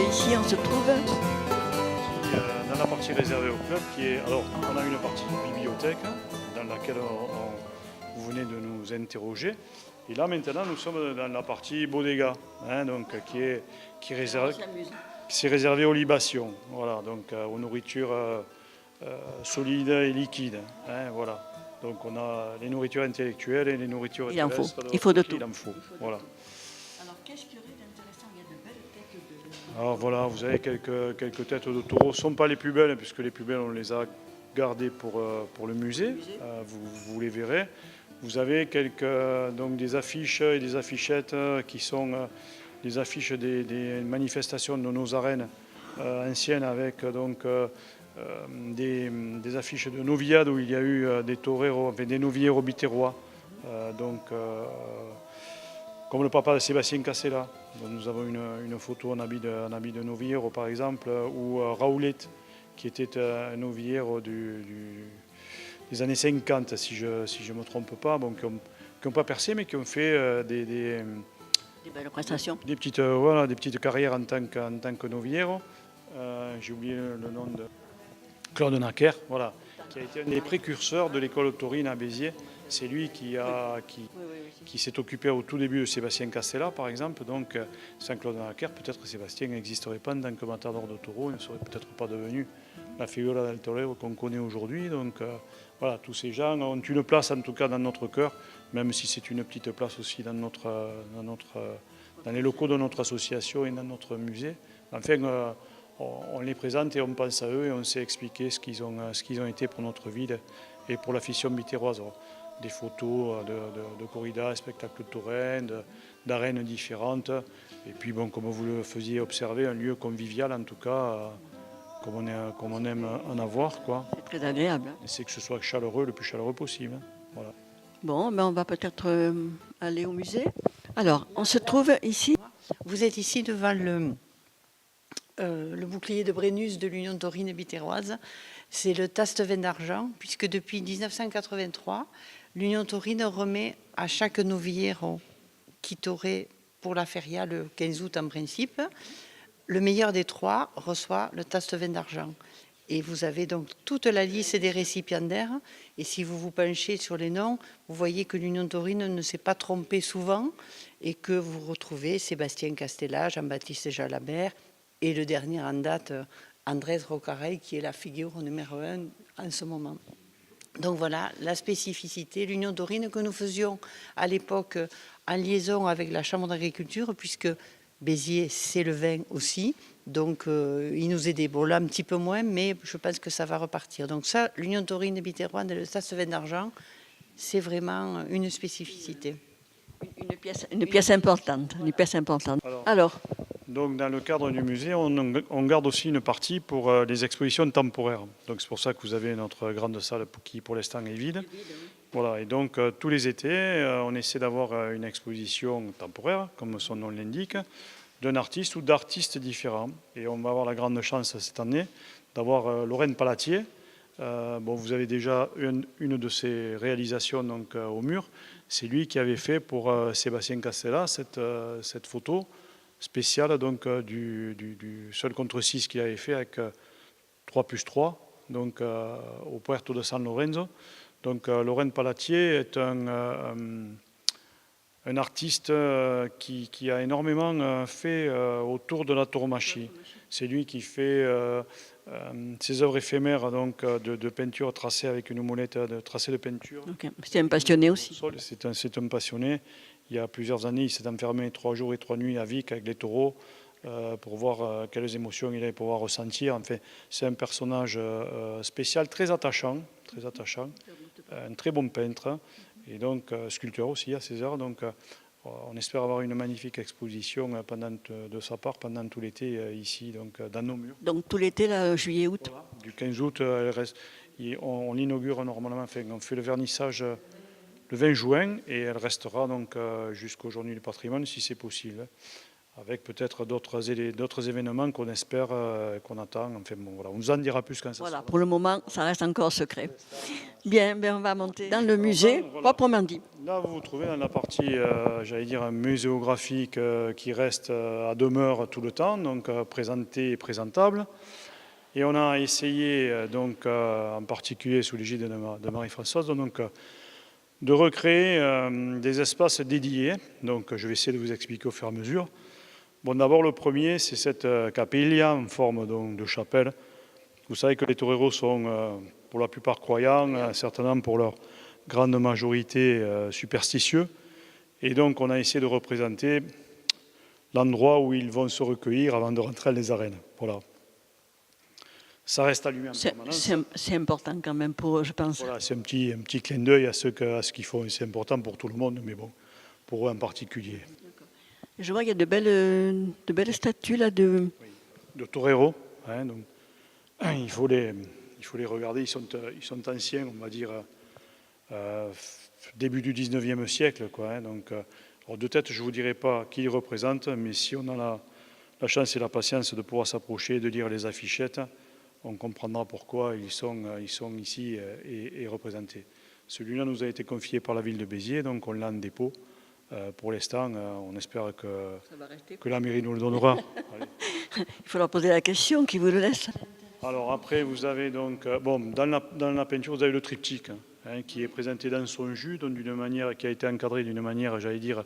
ici, on se trouve dans la partie réservée au club, alors on a une partie bibliothèque dans laquelle vous venez de nous interroger. Et là maintenant nous sommes dans la partie bodega, donc qui c'est réservé aux libations, voilà, donc aux nourritures solides et liquides, voilà. Donc on a les nourritures intellectuelles et les nourritures terrestres. Il faut de tout. Il en faut, voilà. Alors qu'est-ce qu'il y aurait d'intéressant? Il y a de belles têtes de... Alors voilà, vous avez quelques têtes de taureaux. Ce ne sont pas les plus belles, puisque les plus belles, on les a gardées pour le musée. Vous les verrez. Vous avez donc des affiches et des affichettes qui sont des affiches des manifestations de nos arènes anciennes, avec donc des affiches de novillades où il y a eu des toreros, des novilleros biterrois. Comme le papa de Sébastien Casella. Nous avons une photo en habit de novillero, par exemple, ou Raoulet, qui était un novillero des années 50, si je ne me trompe pas, bon, qui n'ont pas percé, mais qui ont fait des belles prestations. Des petites carrières en tant que novillero. J'ai oublié le nom de Claude Naquer, voilà, qui a été un des précurseurs de l'école taurine à Béziers. C'est lui qui s'est occupé au tout début de Sébastien Castella, par exemple. Donc, sans Claude Naquer, peut-être que Sébastien n'existerait pas en tant que matador de taureau. Il ne serait peut-être pas devenu la figura del torero qu'on connaît aujourd'hui. Donc, voilà, tous ces gens ont une place, en tout cas, dans notre cœur, même si c'est une petite place aussi dans les locaux de notre association et dans notre musée. Enfin, on les présente et on pense à eux et on sait expliquer ce qu'ils ont été pour notre ville et pour l'afición biterroise. Des photos de corridas, spectacles taureaux, d'arènes différentes. Et puis, bon, comme vous le faisiez observer, un lieu convivial, en tout cas, comme on aime en avoir, quoi. C'est très agréable. Et c'est que ce soit chaleureux, le plus chaleureux possible. Voilà. Bon, on va peut-être aller au musée. Alors, on se trouve ici. Vous êtes ici devant le bouclier de Brennus de l'Union taurine biterroise. C'est le Taste-Vin d'argent, puisque depuis 1983, l'Union taurine remet à chaque novillero qui taurait pour la feria le 15 août en principe, le meilleur des trois reçoit le Taste-Vin d'argent. Et vous avez donc toute la liste des récipiendaires. Et si vous vous penchez sur les noms, vous voyez que l'Union taurine ne s'est pas trompée souvent et que vous retrouvez Sébastien Castella, Jean-Baptiste Jalabert et le dernier en date, Andrés Rocaray, qui est la figure numéro 1 en ce moment. Donc voilà la spécificité, l'Union taurine que nous faisions à l'époque en liaison avec la Chambre d'agriculture, puisque Béziers, c'est le vin aussi. Donc, il nous aidait. Bon, là, un petit peu moins, mais je pense que ça va repartir. Donc ça, l'Union taurine biterroise et le Taste-Vin d'argent, c'est vraiment une spécificité. Une pièce importante. Alors, donc, dans le cadre du musée, on garde aussi une partie pour les expositions temporaires. Donc, c'est pour ça que vous avez notre grande salle qui, pour l'instant, est vide. Voilà, et donc tous les étés, on essaie d'avoir une exposition temporaire, comme son nom l'indique, d'un artiste ou d'artistes différents. Et on va avoir la grande chance cette année d'avoir Lorraine Palatier. Vous avez déjà une de ses réalisations donc, au mur. C'est lui qui avait fait pour Sébastien Castella cette photo spéciale donc, du seul contre 6 qu'il avait fait avec 3+3 donc, au Puerto de San Lorenzo. Donc, Lorraine Palatier est un artiste qui a énormément fait autour de la tauromachie. C'est lui qui fait ses œuvres éphémères donc, de peinture tracées avec une molette tracée de peinture. Okay. C'est un passionné aussi. C'est un passionné. Il y a plusieurs années, il s'est enfermé 3 jours et 3 nuits à Vic avec les taureaux pour voir quelles émotions il allait pouvoir ressentir. Enfin, c'est un personnage spécial, très attachant, un très bon peintre et donc sculpteur aussi à ses heures. Donc, on espère avoir une magnifique exposition de sa part pendant tout l'été ici, donc, dans nos murs. Donc tout l'été, là, juillet, août. Voilà. Du 15 août, on l'inaugure normalement, enfin, on fait le vernissage le 20 juin et elle restera donc jusqu'aux Journées du patrimoine si c'est possible. avec peut-être d'autres événements qu'on espère, qu'on attend. Enfin, bon, voilà, on nous en dira plus quand ça Voilà, sera. pour le moment, ça reste encore secret. Bien, ben on va monter dans le musée, Voilà. proprement dit. Là, vous vous trouvez dans la partie, j'allais dire, muséographique qui reste à demeure tout le temps, donc présentée et présentable. Et on a essayé, donc, en particulier sous l'égide de Marie-Françoise, donc, de recréer des espaces dédiés. Donc, je vais essayer de vous expliquer au fur et à mesure. Bon, d'abord, le premier, c'est cette capilla en forme donc, de chapelle. Vous savez que les toreros sont, pour la plupart, croyants, certainement pour leur grande majorité superstitieux. Et donc, on a essayé de représenter l'endroit où ils vont se recueillir avant de rentrer dans les arènes. Voilà. Ça reste allumé en permanence. C'est important quand même pour eux, je pense. Voilà, c'est un petit clin d'œil à ce qu'ils font. C'est important pour tout le monde, mais bon, pour eux en particulier. Je vois qu'il y a de belles statues là de... De toreros. Hein, donc, il faut les regarder. Ils sont anciens, on va dire, début du 19e siècle. Quoi, hein, donc, alors de tête, je ne vous dirai pas qui ils représentent, mais si on a la chance et la patience de pouvoir s'approcher et de lire les affichettes, on comprendra pourquoi ils sont ici et représentés. Celui-là nous a été confié par la ville de Béziers, donc on l'a en dépôt. Pour l'instant, on espère que la mairie nous le donnera. Il faut leur poser la question, qui vous le laisse. Alors après, vous avez donc, dans la peinture, vous avez le triptyque, hein, qui est présenté dans son jus, donc d'une manière qui a été encadrée d'une manière, j'allais dire,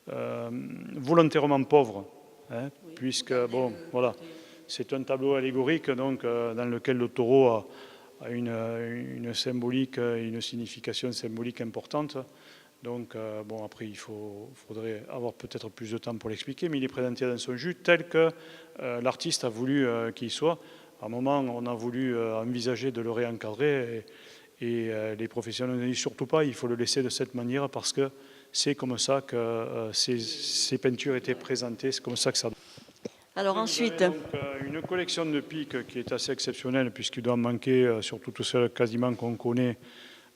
volontairement pauvre, hein, oui, puisque, bon, voilà, c'est un tableau allégorique, donc, dans lequel le taureau a une symbolique, une signification symbolique importante. Donc, bon, après, il faudrait avoir peut-être plus de temps pour l'expliquer, mais il est présenté dans son jus tel que l'artiste a voulu qu'il soit. À un moment, on a voulu envisager de le réencadrer et les professionnels n'ont dit surtout pas, il faut le laisser de cette manière parce que c'est comme ça que ces peintures étaient présentées, c'est comme ça que ça... Alors ensuite... Donc, une collection de piques qui est assez exceptionnelle puisqu'il doit manquer, surtout tout celles quasiment qu'on connaît,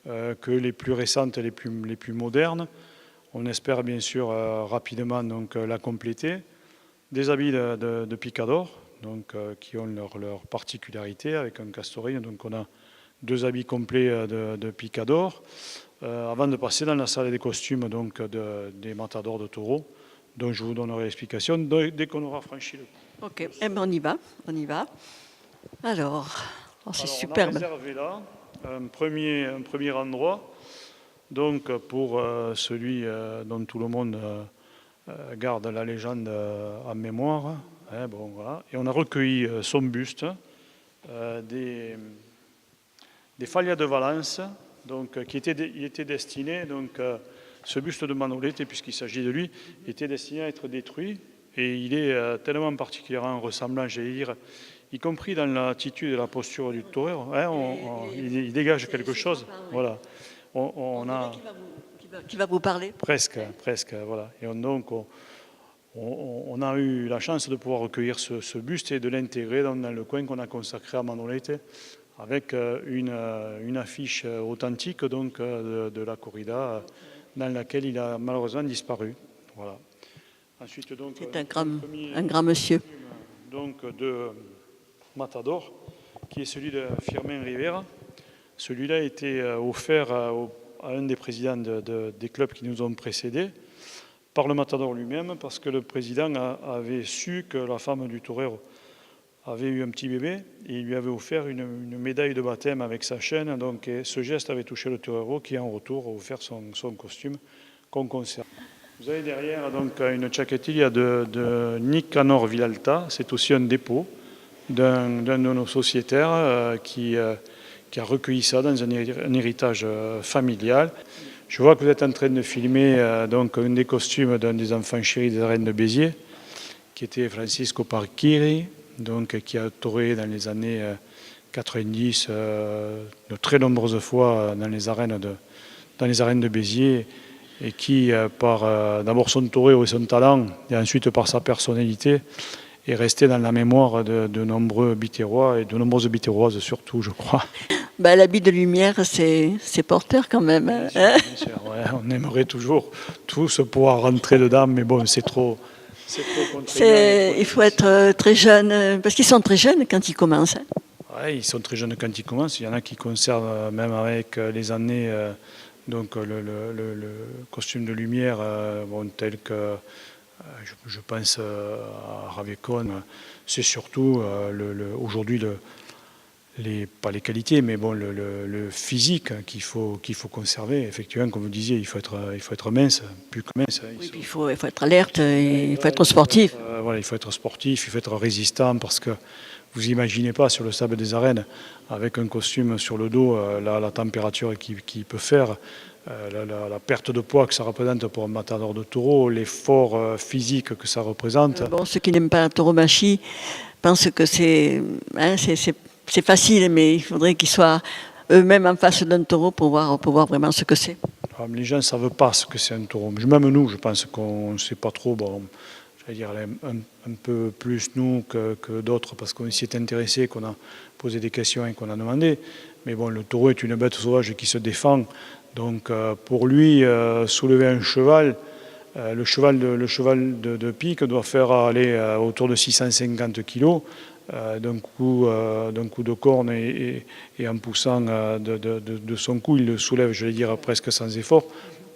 que les plus récentes et les plus modernes. On espère bien sûr rapidement donc, la compléter. Des habits de picador, donc, qui ont leur particularité avec un castorine. Donc on a 2 habits complets de picador, avant de passer dans la salle des costumes donc, des matadors de taureaux, dont je vous donnerai l'explication dès qu'on aura franchi le pas. Ok, eh ben on y va. Alors, c'est superbe. On a réservé là un premier endroit, donc pour celui dont tout le monde garde la légende en mémoire. Hein, bon, voilà. Et on a recueilli son buste, des Fallias de Valence, donc, il était destiné, donc, ce buste de Manolete, puisqu'il s'agit de lui, était destiné à être détruit. Et il est tellement particulièrement ressemblant, j'allais dire, y compris dans l'attitude et la posture du torero, hein, il dégage quelque chose. Voilà. On a qui va vous parler. Presque, voilà. Et donc, on a eu la chance de pouvoir recueillir ce buste et de l'intégrer dans le coin qu'on a consacré à Manolete, avec une affiche authentique donc, de la corrida, dans laquelle il a malheureusement disparu. Voilà. Ensuite, donc, c'est un grand monsieur. Donc, de Matador, qui est celui de Firmin Rivera. Celui-là a été offert à un des présidents des clubs qui nous ont précédés, par le Matador lui-même, parce que le président avait su que la femme du torero avait eu un petit bébé, et il lui avait offert une médaille de baptême avec sa chaîne. Donc, et ce geste avait touché le torero, qui en retour a offert son costume qu'on conserve. Vous avez derrière donc, une chaquetilla de Nicanor Villalta, c'est aussi un dépôt d'un de nos sociétaires qui a recueilli ça dans un héritage familial. Je vois que vous êtes en train de filmer donc, un des costumes d'un des enfants chéris des arènes de Béziers, qui était Francisco Parquiri, donc, qui a touré dans les années 90 de très nombreuses fois dans les arènes de Béziers, et qui, par d'abord son torero et son talent, et ensuite par sa personnalité, est resté dans la mémoire de nombreux bitérois et de nombreuses bitéroises surtout, je crois. Ben, l'habit de lumière, c'est porteur quand même. Hein, bien sûr, ouais, on aimerait toujours tous pouvoir rentrer dedans, mais bon, c'est trop C'est trop contraignant. Il faut être très jeune, parce qu'ils sont très jeunes quand ils commencent. Hein. Ouais, ils sont très jeunes quand ils commencent. Il y en a qui conservent, même avec les années, donc le costume de lumière, bon, tel que je pense à Ravecon. C'est surtout aujourd'hui pas les qualités, mais bon, le physique qu'il faut conserver. Effectivement, comme vous disiez, il faut être mince, plus que mince. Oui, puis il faut être alerte, il faut être sportif. Voilà, il faut être sportif, il faut être résistant, parce que vous imaginez pas sur le sable des arènes, avec un costume sur le dos, la température qu'il peut faire, la perte de poids que ça représente pour un matador de taureau, l'effort physique que ça représente. Bon, ceux qui n'aiment pas la tauromachie pensent que c'est facile, mais il faudrait qu'ils soient eux-mêmes en face d'un taureau pour voir vraiment ce que c'est. Les gens ne savent pas ce que c'est un taureau. Même nous, je pense qu'on ne sait pas trop. Bon, j'allais dire un peu plus nous que d'autres, parce qu'on s'y est intéressé, qu'on a posé des questions et qu'on a demandé. Mais bon, le taureau est une bête sauvage qui se défend. Donc pour lui, soulever un cheval, le cheval de pique doit faire aller autour de 650 kg. D'un coup de corne et en poussant de son cou, il le soulève, je vais dire, presque sans effort.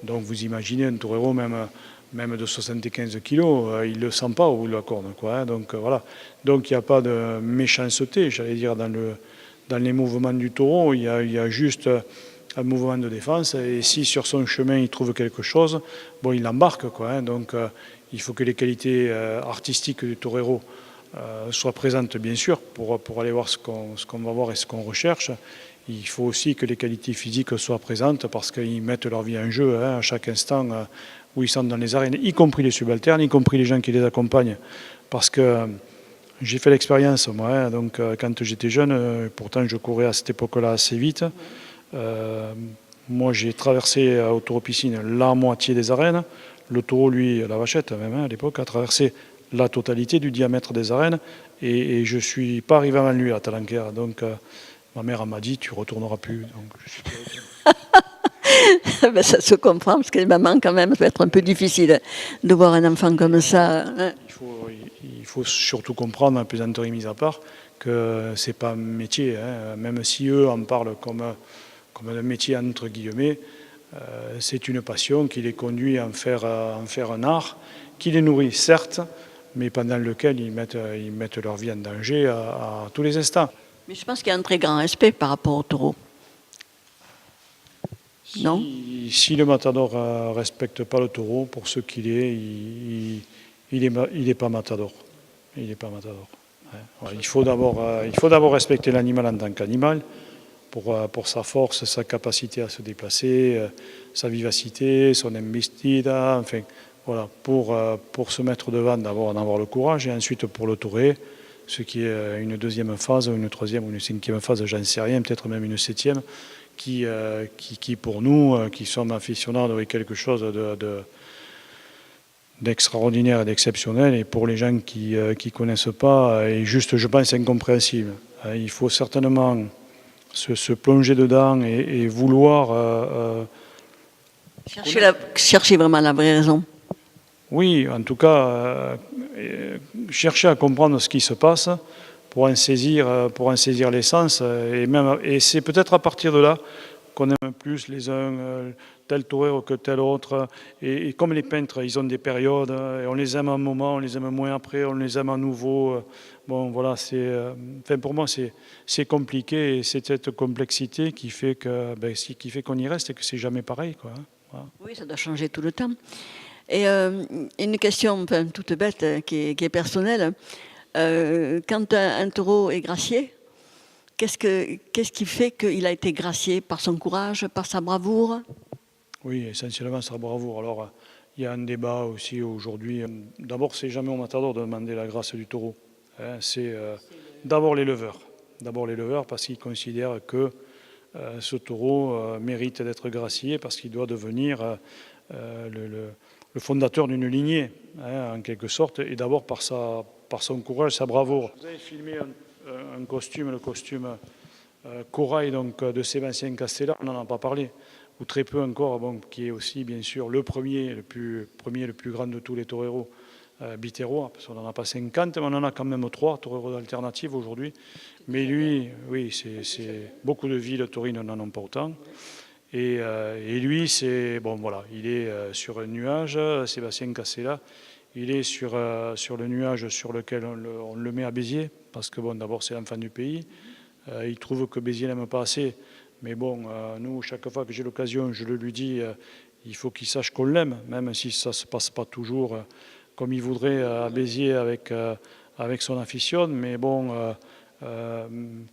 Donc vous imaginez un torero même de 75 kilos, il ne le sent pas au bout de la corne, quoi, hein. Donc voilà. Donc il n'y a pas de méchanceté, j'allais dire, dans les mouvements du taureau. Il y a juste un mouvement de défense. Et si sur son chemin il trouve quelque chose, bon, il l'embarque, quoi, hein. Donc il faut que les qualités artistiques du torero soient présentes, bien sûr, pour aller voir ce qu'on va voir et ce qu'on recherche. Il faut aussi que les qualités physiques soient présentes, parce qu'ils mettent leur vie en jeu, hein, à chaque instant où ils sont dans les arènes, y compris les subalternes, y compris les gens qui les accompagnent. Parce que j'ai fait l'expérience, moi, hein, donc, quand j'étais jeune, pourtant je courais à cette époque-là assez vite. Moi, j'ai traversé au taureau piscine la moitié des arènes. Le taureau, lui, la vachette même, hein, à l'époque, a traversé la totalité du diamètre des arènes, et je ne suis pas arrivé avant lui à Talanquera. Donc ma mère m'a dit, tu ne retourneras plus. Donc, je suis Ben, ça se comprend, parce que les mamans, quand même, ça peut être un peu difficile de voir un enfant comme ça. Hein. Il faut surtout comprendre, plaisanterie mise à part, que ce n'est pas un métier, hein. Même si eux en parlent comme un métier entre guillemets, c'est une passion qui les conduit à en faire un art, qui les nourrit certes, mais pendant lequel ils mettent leur vie en danger à tous les instants. Mais je pense qu'il y a un très grand respect par rapport au taureau. Non ? Si le matador ne respecte pas le taureau pour ce qu'il est, il n'est pas matador. Il n'est pas matador. Ouais. Il faut d'abord respecter l'animal en tant qu'animal, pour sa force, sa capacité à se déplacer, sa vivacité, son embestida, enfin, voilà, pour se mettre devant, d'abord en avoir le courage, et ensuite pour le tourer, ce qui est une deuxième phase, ou une troisième, ou une cinquième phase, j'en sais rien, peut-être même une septième, qui pour nous, qui sommes aficionados, est quelque chose d'extraordinaire et d'exceptionnel, et pour les gens qui ne connaissent pas, est juste, je pense, incompréhensible. Il faut certainement se plonger dedans et vouloir... chercher vraiment la vraie raison. Oui, en tout cas, chercher à comprendre ce qui se passe pour en saisir l'essence. Et c'est peut-être à partir de là qu'on aime plus les uns tel torero que tel autre. Et comme les peintres, ils ont des périodes, et on les aime un moment, on les aime moins après, on les aime à nouveau. Bon, voilà, pour moi, c'est compliqué, et c'est cette complexité qui fait qu'on y reste et que c'est jamais pareil, quoi, hein. Voilà. Oui, ça doit changer tout le temps. Et une question toute bête qui est personnelle. Quand un taureau est gracié, qu'est-ce qui fait qu'il a été gracié? Par son courage, par sa bravoure? Oui, essentiellement sa bravoure. Alors, il y a un débat aussi aujourd'hui. D'abord, c'est jamais au matador de demander la grâce du taureau, hein. C'est d'abord l'éleveur. D'abord l'éleveur, parce qu'il considère que ce taureau mérite d'être gracié, parce qu'il doit devenir le fondateur d'une lignée, hein, en quelque sorte, et d'abord par son courage, sa bravoure. Vous avez filmé un costume, le costume corail, donc, de Sébastien Castella, on n'en a pas parlé, ou très peu encore, bon, qui est aussi bien sûr le premier, le plus grand de tous les toreros, biterrois, parce qu'on n'en a pas 50, mais on en a quand même 3 toreros d'alternative aujourd'hui. Mais lui, oui, c'est beaucoup de villes taurines n'en ont pas autant. Et lui, c'est bon, voilà, il est sur un nuage, Sébastien Cassella, il est sur le nuage sur lequel on le met à Béziers, parce que bon, d'abord c'est l'enfant du pays. Il trouve que Béziers n'aime pas assez, mais bon, nous, chaque fois que j'ai l'occasion, je le lui dis, il faut qu'il sache qu'on l'aime, même si ça ne se passe pas toujours comme il voudrait à Béziers avec son afición, mais bon,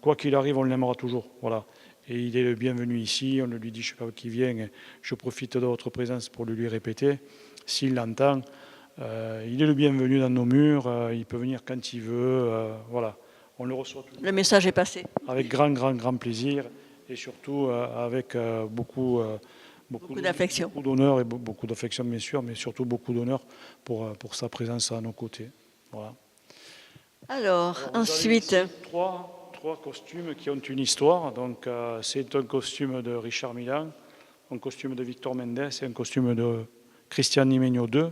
quoi qu'il arrive, on l'aimera toujours, voilà. Et il est le bienvenu ici, on le lui dit chaque fois qu'il vient, je profite de votre présence pour le lui répéter, s'il l'entend, il est le bienvenu dans nos murs, il peut venir quand il veut, voilà, on le reçoit toujours. Le message est passé. Avec grand plaisir et surtout avec beaucoup d'affection. Beaucoup d'honneur et beaucoup d'affection bien sûr, mais surtout beaucoup d'honneur pour sa présence à nos côtés. Voilà. Alors ensuite... Trois costumes qui ont une histoire. Donc, c'est un costume de Richard Millan, un costume de Victor Mendes et un costume de Cristian Nimeño II.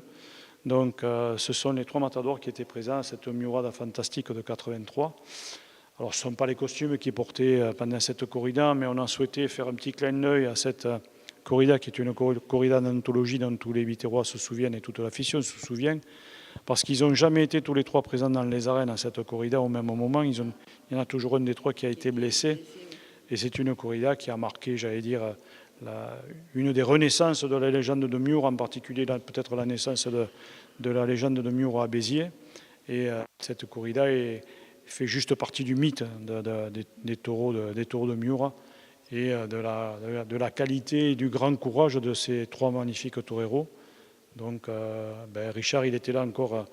Donc, ce sont les 3 matadors qui étaient présents à cette Miurada fantastique de 83. Alors, ce ne sont pas les costumes qui portaient pendant cette corrida, mais on a souhaité faire un petit clin d'œil à cette corrida qui est une corrida d'anthologie dont tous les Biterrois se souviennent et toute l'afición se souvient. Parce qu'ils n'ont jamais été tous les 3 présents dans les arènes à cette corrida au même moment. Il y en a toujours un des 3 qui a été blessé. Et c'est une corrida qui a marqué, j'allais dire, une des renaissances de la légende de Miura, en particulier peut-être la naissance de la légende de Miura à Béziers. Et cette corrida fait juste partie du mythe des taureaux de Miura et de la qualité et du grand courage de ces 3 magnifiques toreros. Donc, Richard, il était là encore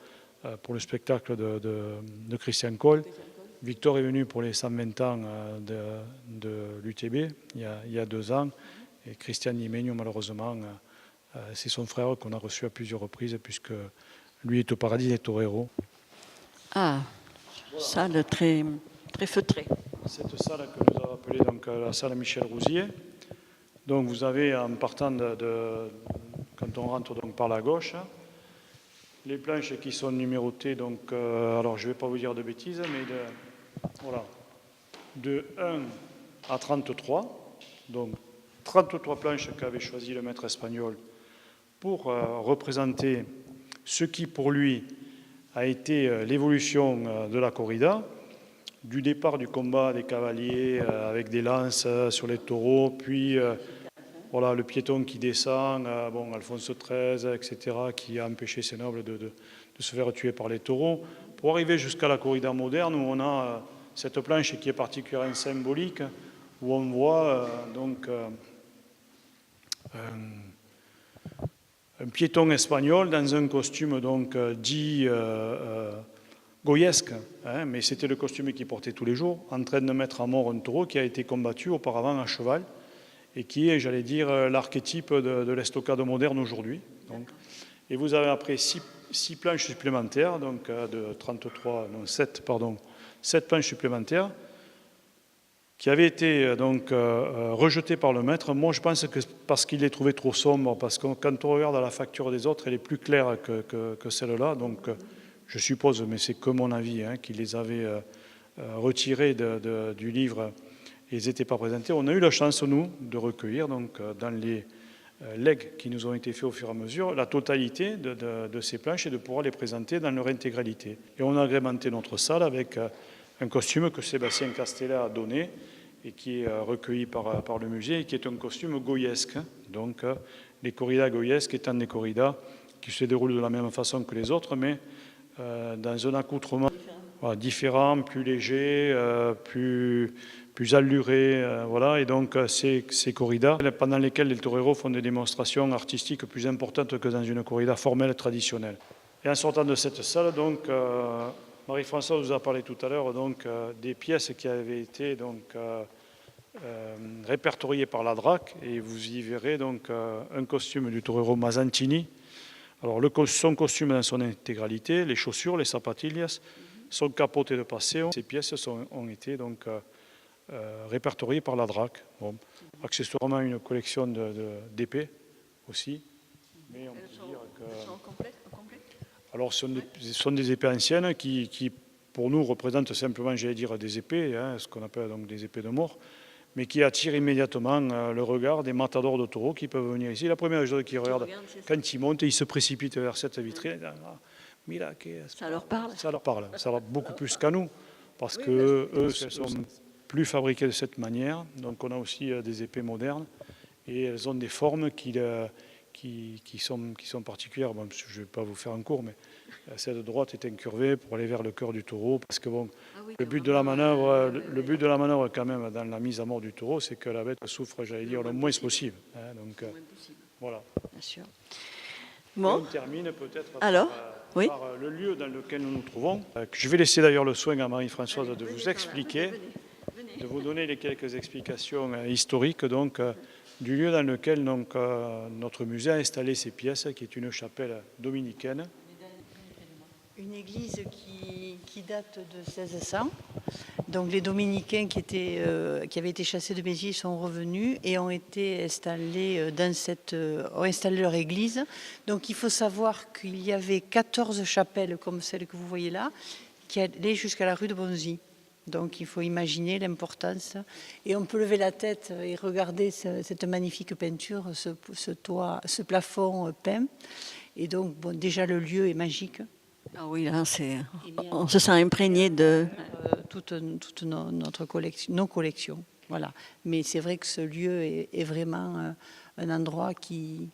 pour le spectacle de Christian Coll. Victor est venu pour les 120 ans de l'UTB, il y a 2 ans. Et Cristian Nimeño, malheureusement, c'est son frère qu'on a reçu à plusieurs reprises, puisque lui est au paradis des toreros. Ah, salle très, très feutrée. Cette salle que nous avons appelée donc, la salle Michel Rousier. Donc, vous avez, en partant quand on rentre donc par la gauche, les planches qui sont numérotées, donc, alors je ne vais pas vous dire de bêtises, mais de 1 à 33, donc 33 planches qu'avait choisi le maître espagnol pour représenter ce qui pour lui a été l'évolution de la corrida, du départ du combat des cavaliers avec des lances sur les taureaux, puis voilà, le piéton qui descend, Alphonse XIII, etc., qui a empêché ces nobles de se faire tuer par les taureaux, pour arriver jusqu'à la corrida moderne où on a cette planche qui est particulièrement symbolique, où on voit un piéton espagnol dans un costume donc dit goyesque, hein, mais c'était le costume qu'il portait tous les jours, en train de mettre à mort un taureau qui a été combattu auparavant à cheval, et qui est, j'allais dire, l'archétype de l'estocade moderne aujourd'hui. Et vous avez après 6 planches supplémentaires, donc de 7 planches supplémentaires, qui avaient été donc rejetées par le maître. Moi, je pense que parce qu'il les trouvait trop sombres, parce que quand on regarde la facture des autres, elle est plus claire que celle-là. Donc, je suppose, mais c'est que mon avis, hein, qu'il les avait retirées du livre. Ils n'étaient pas présentés. On a eu la chance, nous, de recueillir, donc, dans les legs qui nous ont été faits au fur et à mesure, la totalité de ces planches et de pouvoir les présenter dans leur intégralité. Et on a agrémenté notre salle avec un costume que Sébastien Castella a donné et qui est recueilli par le musée et qui est un costume goyesque. Donc, les corridas goyesques étant des corridas qui se déroulent de la même façon que les autres, mais dans un accoutrement différent, plus léger, plus alluré, voilà. Et donc ces corridas pendant lesquelles les toreros font des démonstrations artistiques plus importantes que dans une corrida formelle traditionnelle. Et en sortant de cette salle, donc, Marie-Françoise vous a parlé tout à l'heure donc des pièces qui avaient été donc répertoriées par la DRAC, et vous y verrez donc un costume du torero Mazzantini. Alors son costume dans son intégralité, les chaussures, les zapatillas, son capote de paseo. Ces pièces ont été donc répertoriées par la DRAC. Bon, accessoirement une collection d'épées aussi, mais on peut dire que... Alors, ce sont des épées anciennes qui, pour nous, représentent simplement, j'allais dire, des épées, hein, ce qu'on appelle donc des épées de mort, mais qui attirent immédiatement le regard des matadors de taureaux qui peuvent venir ici. La première chose qu'ils regardent, quand ils montent, ils se précipitent vers cette vitrine. Ça leur parle? Ça leur parle. Ça leur beaucoup plus qu'à nous, parce que eux sont plus fabriqués de cette manière. Donc, on a aussi des épées modernes, et elles ont des formes qui sont particulières. Bon, je ne vais pas vous faire un cours, mais celle de droite est incurvée pour aller vers le cœur du taureau, parce que bon, le but de la manœuvre, quand même, dans la mise à mort du taureau, c'est que la bête souffre, j'allais dire, le moins possible. Hein, donc, voilà. Bien sûr. Bon. On termine peut-être Alors, par le lieu dans lequel nous nous trouvons. Je vais laisser d'ailleurs le soin à Marie-Françoise de vous expliquer, de vous donner les quelques explications historiques donc, du lieu dans lequel donc, notre musée a installé ses pièces, qui est une chapelle dominicaine. Une église qui date de 1600. Donc les dominicains qui avaient été chassés de Béziers sont revenus et ont été installés ont installé leur église. Donc il faut savoir qu'il y avait 14 chapelles comme celle que vous voyez là, qui allaient jusqu'à la rue de Bonzy. Donc il faut imaginer l'importance. Et on peut lever la tête et regarder cette magnifique peinture, ce toit, ce plafond peint. Et donc bon, déjà le lieu est magique. Ah oui, là, on se sent imprégné de toute notre collection, nos collections. Voilà. Mais c'est vrai que ce lieu est vraiment un endroit qui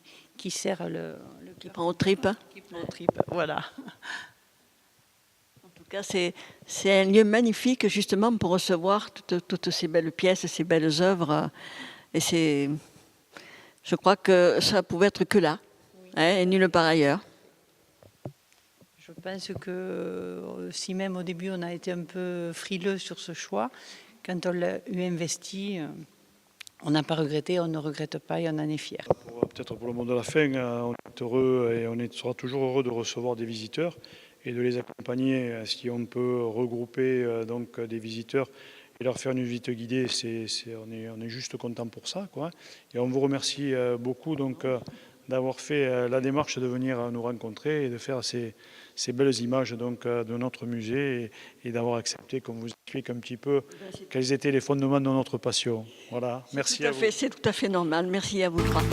sert qui prend aux tripes. Qui prend aux tripes, voilà. En tout cas, c'est un lieu magnifique justement pour recevoir toutes ces belles pièces, ces belles œuvres. Et je crois que ça pouvait être que là, hein, et nulle part ailleurs. Je pense que si même au début on a été un peu frileux sur ce choix, quand on l'a eu investi, on n'a pas regretté, on ne regrette pas et on en est fier. Peut-être pour le mot de la fin, on est heureux et on sera toujours heureux de recevoir des visiteurs et de les accompagner. Si on peut regrouper donc, des visiteurs et leur faire une visite guidée, on est juste content pour ça, quoi. Et on vous remercie beaucoup donc, d'avoir fait la démarche de venir nous rencontrer et de faire ces belles images donc, de notre musée et d'avoir accepté qu'on vous explique un petit peu quels étaient les fondements de notre passion. Voilà, merci à vous. C'est tout à fait normal. Merci à vous trois.